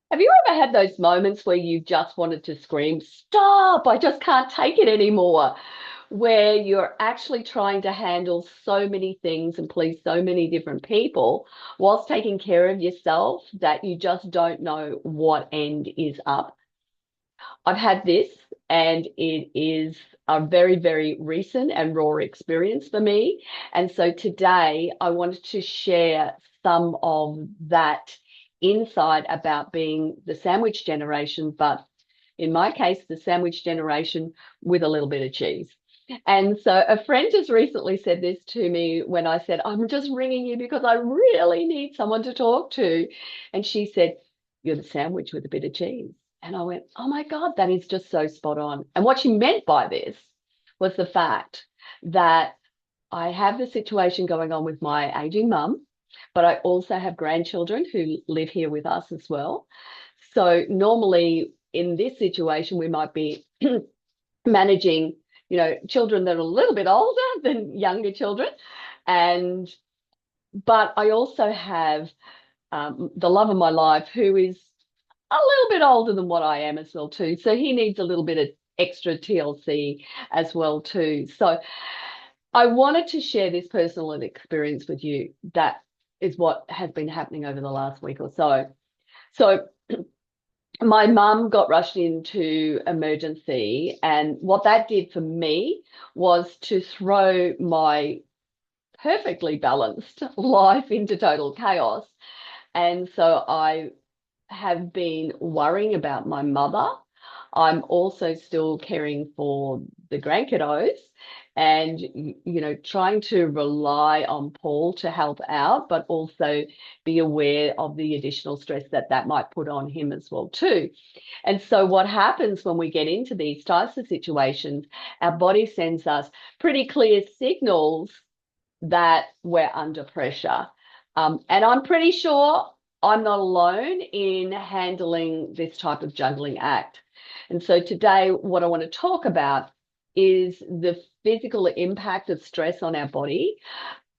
Have you ever had those moments where you just wanted to scream, stop, I just can't take it anymore? Where you're actually trying to handle so many things and please so many different people whilst taking care of yourself that you just don't know what end is up. I've had this, and it is a very, very recent and raw experience for me. And so today I wanted to share some of that insight about being the sandwich generation, but in my case, the sandwich generation with a little bit of cheese. And so a friend just recently said this to me when I said, I'm just ringing you because I really need someone to talk to. And she said, you're the sandwich with a bit of cheese. And I went, oh my God, that is just so spot on. And what she meant by this was the fact that I have the situation going on with my aging mum, but I also have grandchildren who live here with us as well. So normally in this situation, we might be managing, children that are a little bit older than younger children. And but I also have the love of my life who is a little bit older than what I am as well too. So he needs a little bit of extra TLC as well too. So I wanted to share this personal experience with you. That is what has been happening over the last week or so. So my mum got rushed into emergency, and what that did for me was to throw my perfectly balanced life into total chaos. And so I have been worrying about my mother. I'm also still caring for the grandkiddos and, trying to rely on Paul to help out, but also be aware of the additional stress that that might put on him as well too. And so what happens when we get into these types of situations, our body sends us pretty clear signals that we're under pressure. And I'm pretty sure I'm not alone in handling this type of juggling act. And so today, what I want to talk about is the physical impact of stress on our body.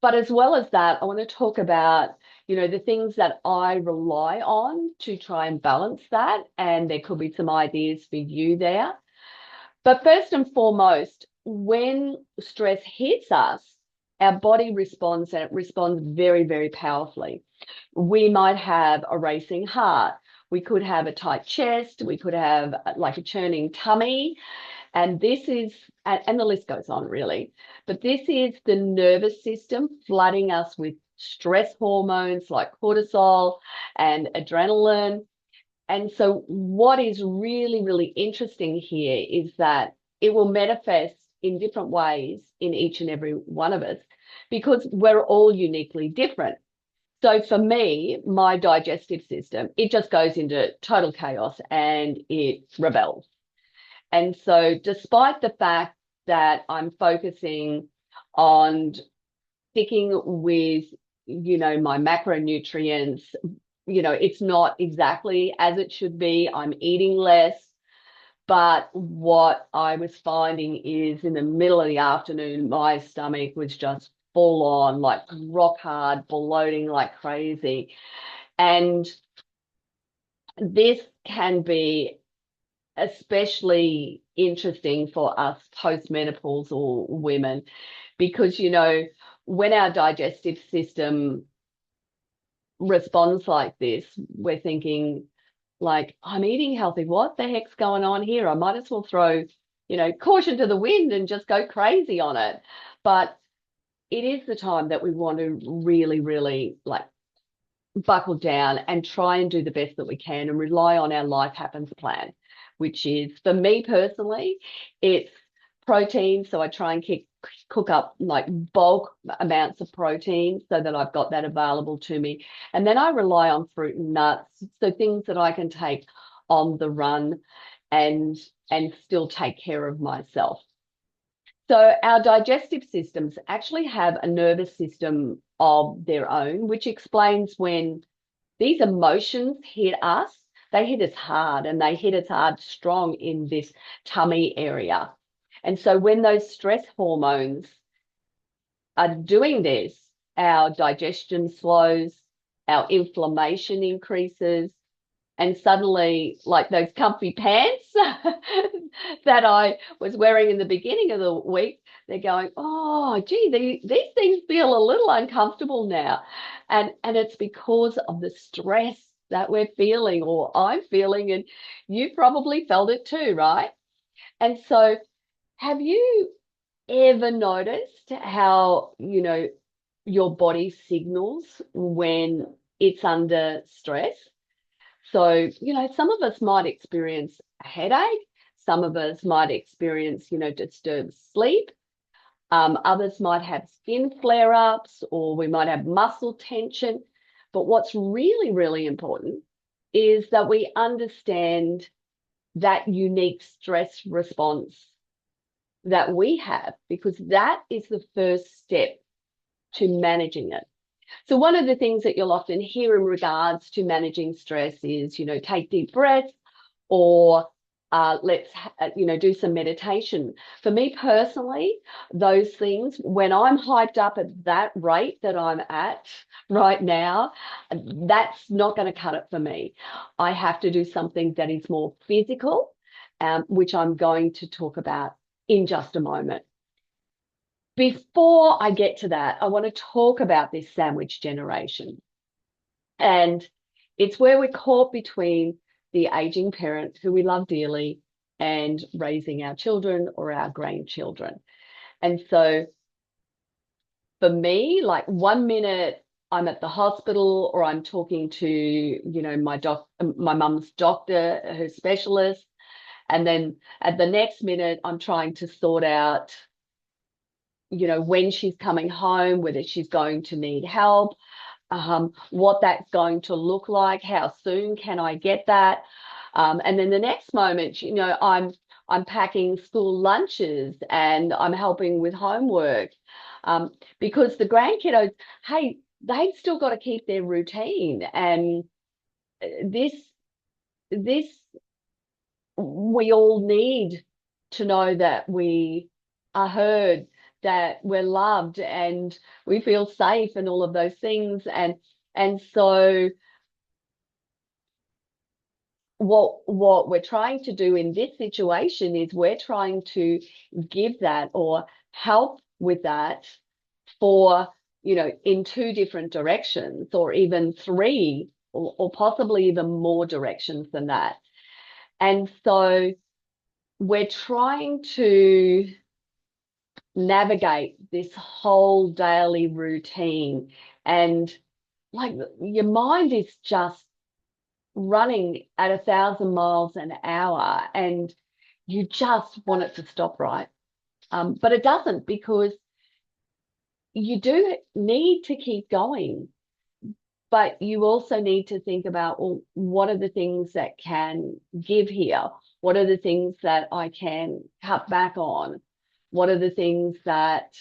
But as well as that, I want to talk about, the things that I rely on to try and balance that. And there could be some ideas for you there. But first and foremost, when stress hits us, our body responds, and it responds very, very powerfully. We might have a racing heart. We could have a tight chest. We could have like a churning tummy. And and the list goes on really. But this is the nervous system flooding us with stress hormones like cortisol and adrenaline. And so what is really, really interesting here is that it will manifest in different ways in each and every one of us because we're all uniquely different. So for me, my digestive system, it just goes into total chaos and it rebels. And so despite the fact that I'm focusing on sticking with, my macronutrients, it's not exactly as it should be. I'm eating less. But what I was finding is in the middle of the afternoon, my stomach was just full on, like rock hard, bloating like crazy. And this can be especially interesting for us postmenopausal women because, when our digestive system responds like this, we're thinking, like, I'm eating healthy. What the heck's going on here? I might as well throw, caution to the wind and just go crazy on it. But it is the time that we want to really, really like buckle down and try and do the best that we can and rely on our life happens plan, which is for me personally, it's protein. So I try and cook up like bulk amounts of protein so that I've got that available to me. And then I rely on fruit and nuts, so things that I can take on the run and still take care of myself. So our digestive systems actually have a nervous system of their own, which explains when these emotions hit us, they hit us hard and they hit us hard strong in this tummy area. And so when those stress hormones are doing this, our digestion slows, our inflammation increases, And suddenly, like those comfy pants that I was wearing in the beginning of the week, they're going, oh, gee, these things feel a little uncomfortable now. And it's because of the stress that we're feeling or I'm feeling, and you probably felt it too, right? And so have you ever noticed how, your body signals when it's under stress? So, some of us might experience a headache. Some of us might experience, disturbed sleep. Others might have skin flare-ups, or we might have muscle tension. But what's really, really important is that we understand that unique stress response that we have, because that is the first step to managing it. So one of the things that you'll often hear in regards to managing stress is, take deep breaths, or let's, do some meditation. For me personally, those things, when I'm hyped up at that rate that I'm at right now, that's not going to cut it for me. I have to do something that is more physical, which I'm going to talk about in just a moment. Before I get to that, I want to talk about this sandwich generation. And it's where we're caught between the aging parent who we love dearly and raising our children or our grandchildren. And so for me, like 1 minute I'm at the hospital or I'm talking to, my mum's doctor, her specialist. And then at the next minute, I'm trying to sort out, when she's coming home, whether she's going to need help, what that's going to look like, how soon can I get that? And then the next moment, I'm packing school lunches and I'm helping with homework, because the grandkiddos, hey, they've still got to keep their routine. And this, we all need to know that we are heard, that we're loved, and we feel safe, and all of those things. And so what we're trying to do in this situation is we're trying to give that or help with that for, in two different directions, or even three, or possibly even more directions than that. And so we're trying to navigate this whole daily routine, and like your mind is just running at 1,000 miles an hour, and you just want it to stop, right? But it doesn't, because you do need to keep going, but you also need to think about, well, what are the things that can give here? What are the things that I can cut back on? What are the things that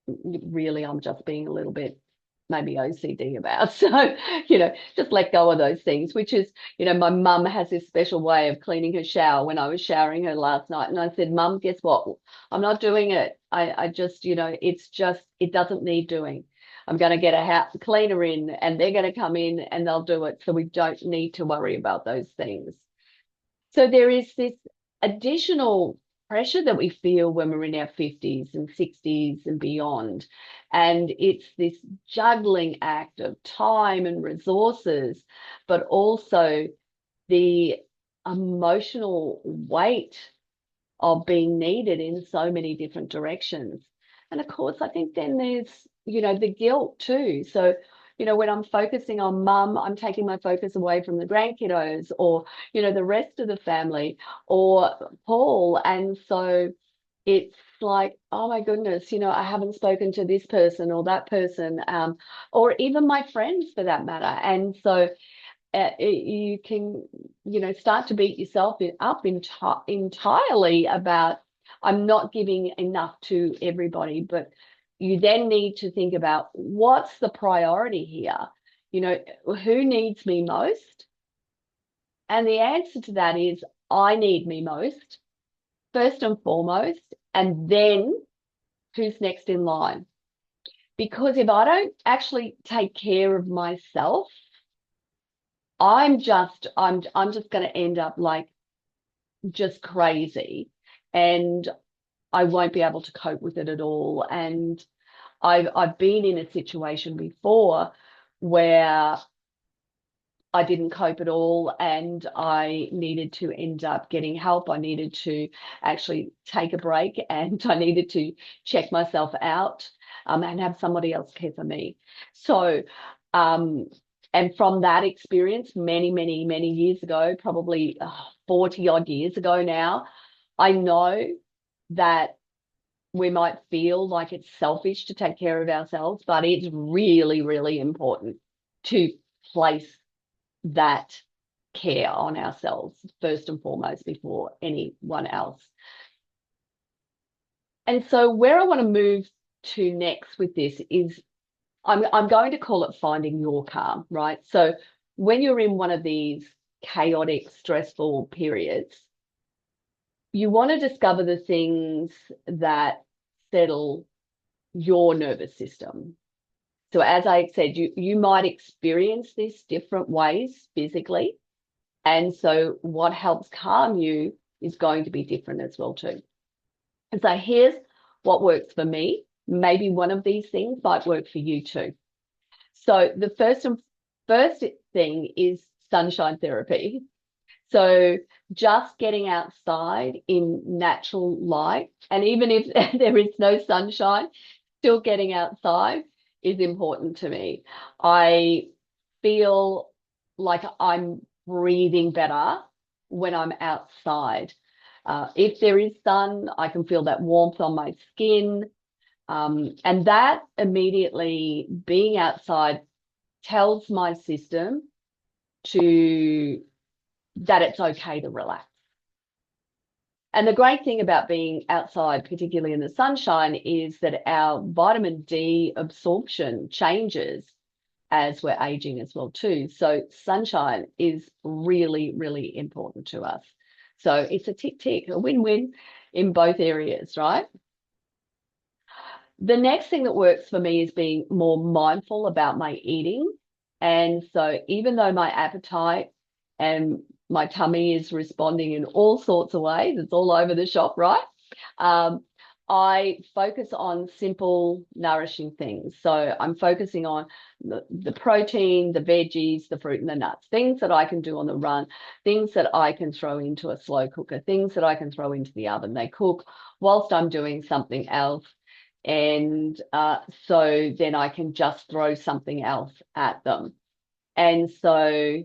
really I'm just being a little bit maybe OCD about? So, just let go of those things, which is, my mum has this special way of cleaning her shower. When I was showering her last night, and I said, Mum, guess what? I'm not doing it. I just, it doesn't need doing. I'm going to get a house cleaner in, and they're going to come in and they'll do it. So we don't need to worry about those things. So there is this additional pressure that we feel when we're in our 50s and 60s and beyond. And it's this juggling act of time and resources, but also the emotional weight of being needed in so many different directions. And of course, I think then there's, the guilt too. So, when I'm focusing on mum, I'm taking my focus away from the grandkiddos, or, the rest of the family, or Paul. And so it's like, oh my goodness, I haven't spoken to this person or that person, or even my friends for that matter. And so you can, start to beat yourself up entirely about, I'm not giving enough to everybody. But you then need to think about, what's the priority here? Who needs me most? And the answer to that is, I need me most, first and foremost, and then who's next in line? Because if I don't actually take care of myself, I'm just going to end up like just crazy, and I won't be able to cope with it at all. And I've been in a situation before where I didn't cope at all, and I needed to end up getting help. I needed to actually take a break, and I needed to check myself out, and have somebody else care for me. So, um, and from that experience, many, many, many years ago, probably 40 odd years ago now, I know that we might feel like it's selfish to take care of ourselves, but it's really, really important to place that care on ourselves first and foremost before anyone else. And so where I want to move to next with this is I'm going to call it finding your calm, right? So when you're in one of these chaotic, stressful periods, you want to discover the things that settle your nervous system. So as I said, you might experience this different ways physically. And so what helps calm you is going to be different as well too. And so here's what works for me. Maybe one of these things might work for you too. So the first thing is sunshine therapy. So just getting outside in natural light, and even if there is no sunshine, still getting outside is important to me. I feel like I'm breathing better when I'm outside. If there is sun, I can feel that warmth on my skin. And that immediately being outside tells my system to that it's okay to relax. And the great thing about being outside, particularly in the sunshine, is that our vitamin D absorption changes as we're aging as well too. So sunshine is really, really important to us. So it's a tick, a win-win in both areas, right? The next thing that works for me is being more mindful about my eating. And so even though my appetite and my tummy is responding in all sorts of ways, it's all over the shop, right? Um, I focus on simple, nourishing things. So I'm focusing on the protein, the veggies, the fruit, and the nuts, things that I can do on the run, things that I can throw into a slow cooker, things that I can throw into the oven. They cook whilst I'm doing something else. And so then I can just throw something else at them. And so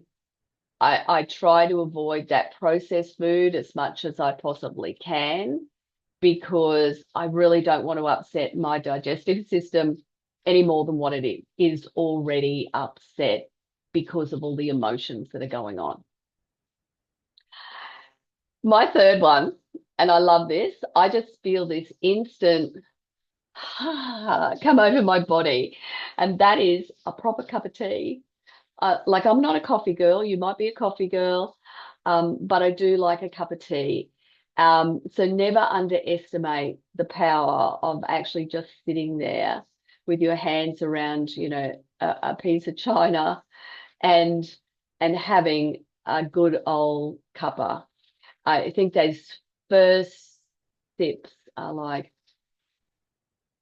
I try to avoid that processed food as much as I possibly can, because I really don't want to upset my digestive system any more than what it is already upset because of all the emotions that are going on. My third one, and I love this, I just feel this instant come over my body, and that is a proper cup of tea. Like I'm not a coffee girl. You might be a coffee girl, but I do like a cup of tea. So never underestimate the power of actually just sitting there with your hands around, a piece of china and having a good old cuppa. I think those first sips are like,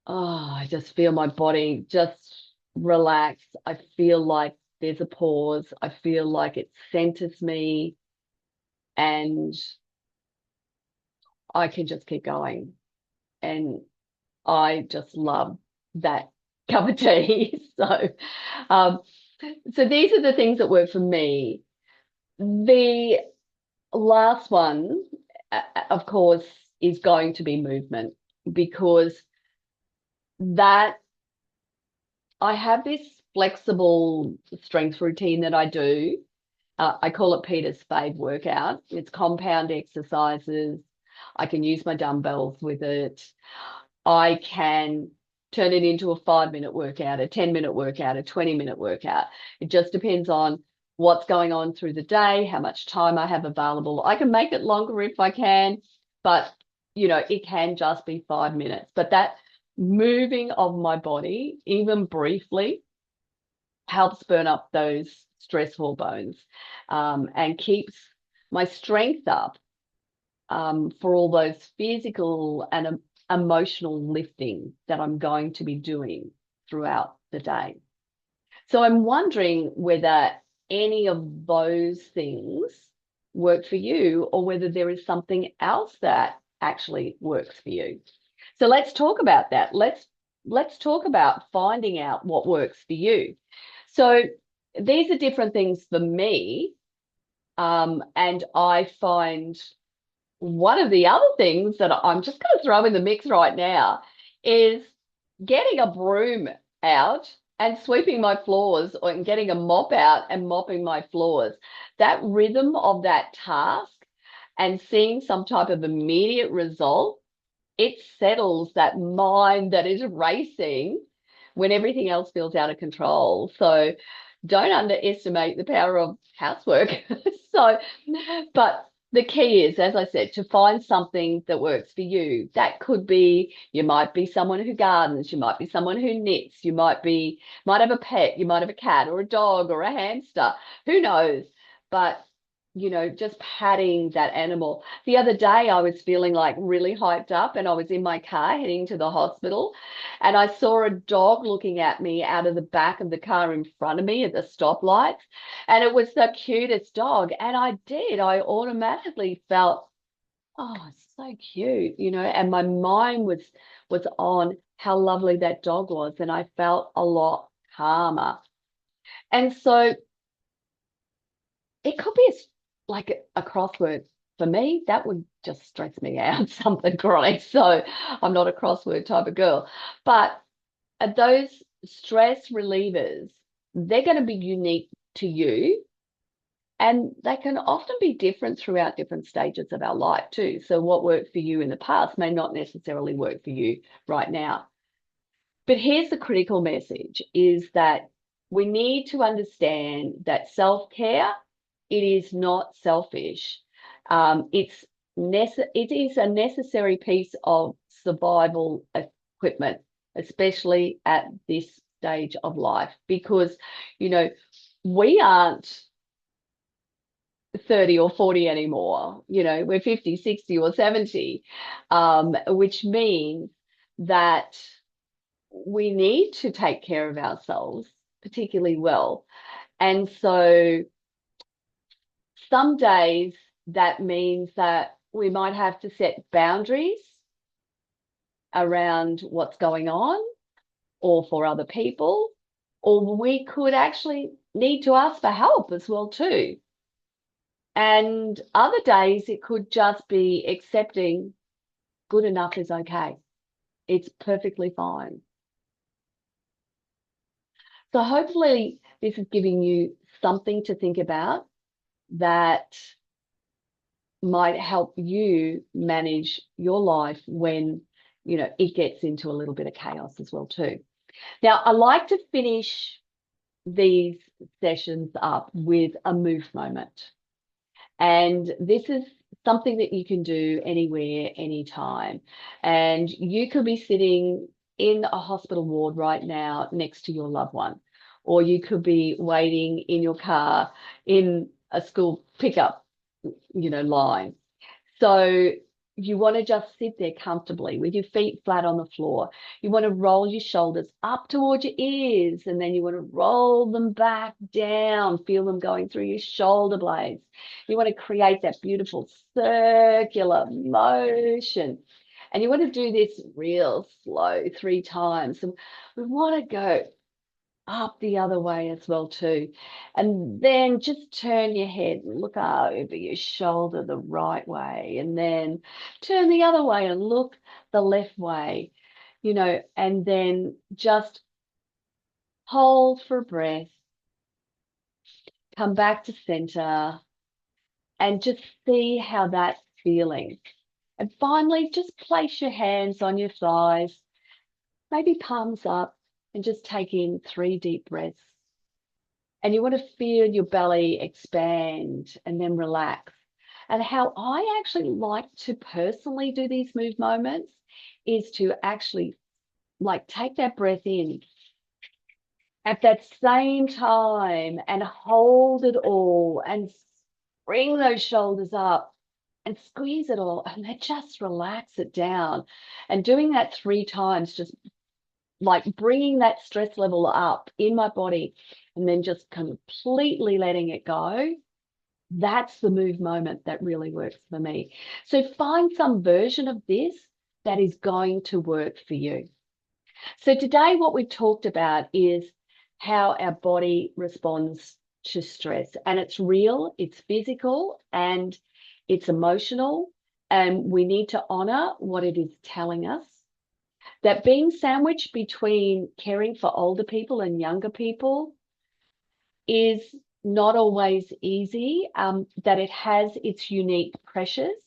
oh, I just feel my body just relax. I feel like there's a pause. I feel like it centers me, and I can just keep going. And I just love that cup of tea. Um, so these are the things that work for me. The last one, of course, is going to be movement, because that I have this flexible strength routine that I do. I call it Peter's Fave workout. It's compound exercises. I can use my dumbbells with it. I can turn it into a 5-minute workout, a 10-minute workout, a 20-minute workout. It just depends on what's going on through the day, how much time I have available. I can make it longer if I can, but it can just be 5 minutes. But that moving of my body, even briefly, helps burn up those stress hormones, and keeps my strength up, for all those physical and emotional lifting that I'm going to be doing throughout the day. So I'm wondering whether any of those things work for you, or whether there is something else that actually works for you. So let's talk about that. Let's talk about finding out what works for you. So these are different things for me. And I find one of the other things that I'm just going to throw in the mix right now is getting a broom out and sweeping my floors, or getting a mop out and mopping my floors. That rhythm of that task and seeing some type of immediate result, it settles that mind that is racing when everything else feels out of control. So don't underestimate the power of housework. So, but the key is, as I said, to find something that works for you. That could be, you might be someone who gardens, you might be someone who knits, might have a pet, you might have a cat or a dog or a hamster, who knows? But just patting that animal. The other day I was feeling like really hyped up, and I was in my car heading to the hospital, and I saw a dog looking at me out of the back of the car in front of me at the stoplights, and it was the cutest dog. And I automatically felt, oh, it's so cute, and my mind was on how lovely that dog was, and I felt a lot calmer. And so it could be like a crossword. For me, that would just stress me out, something chronic. So I'm not a crossword type of girl. But those stress relievers, they're going to be unique to you. And they can often be different throughout different stages of our life too. So what worked for you in the past may not necessarily work for you right now. But here's the critical message, is that we need to understand that self-care, it is not selfish. It is a necessary piece of survival equipment, especially at this stage of life, because, we aren't 30 or 40 anymore. We're 50, 60 or 70, which means that we need to take care of ourselves particularly well. And so some days that means that we might have to set boundaries around what's going on, or for other people, or we could actually need to ask for help as well too. And other days it could just be accepting good enough is okay. It's perfectly fine. So hopefully this is giving you something to think about that might help you manage your life when, it gets into a little bit of chaos as well too. Now, I like to finish these sessions up with a move moment. And this is something that you can do anywhere, anytime. And you could be sitting in a hospital ward right now next to your loved one, or you could be waiting in your car in a school pickup, line. So you want to just sit there comfortably with your feet flat on the floor. You want to roll your shoulders up towards your ears, and then you want to roll them back down. Feel them going through your shoulder blades. You want to create that beautiful circular motion. And you want to do this real slow 3 times. And we want to go up the other way as well too. And then just turn your head and look over your shoulder the right way, and then turn the other way and look the left way, and then just hold for breath, come back to center, and just see how that's feeling. And finally, just place your hands on your thighs, maybe palms up, and just take in 3 deep breaths. And you want to feel your belly expand and then relax. And how I actually like to personally do these move moments is to actually take that breath in at that same time and hold it all and bring those shoulders up and squeeze it all and then just relax it down. And doing that 3 times, just like bringing that stress level up in my body and then just completely letting it go. That's the move moment that really works for me. So find some version of this that is going to work for you. So today what we've talked about is how our body responds to stress, and it's real, it's physical, and it's emotional, and we need to honor what it is telling us. That being sandwiched between caring for older people and younger people is not always easy, that it has its unique pressures,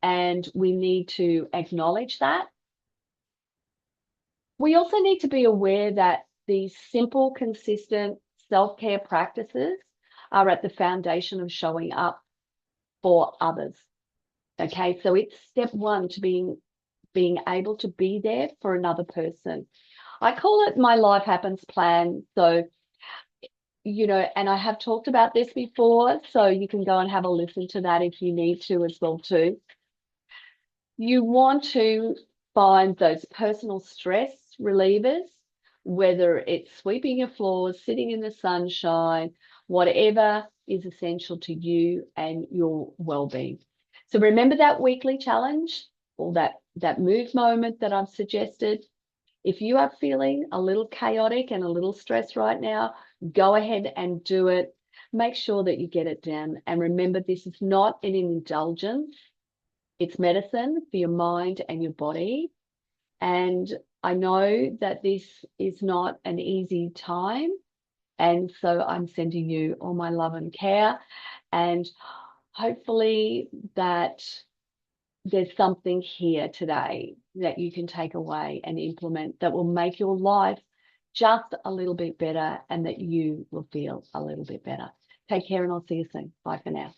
and we need to acknowledge that. We also need to be aware that these simple, consistent self-care practices are at the foundation of showing up for others. Okay, so it's step one to being able to be there for another person. I call it my life happens plan. So, and I have talked about this before, so you can go and have a listen to that if you need to as well too. You want to find those personal stress relievers, whether it's sweeping your floors, sitting in the sunshine, whatever is essential to you and your well-being. So remember that weekly challenge or that move moment that I've suggested. If you are feeling a little chaotic and a little stressed right now, go ahead and do it. Make sure that you get it done. And remember, this is not an indulgence. It's medicine for your mind and your body. And I know that this is not an easy time. And so I'm sending you all my love and care. And hopefully that there's something here today that you can take away and implement that will make your life just a little bit better and that you will feel a little bit better. Take care and I'll see you soon. Bye for now.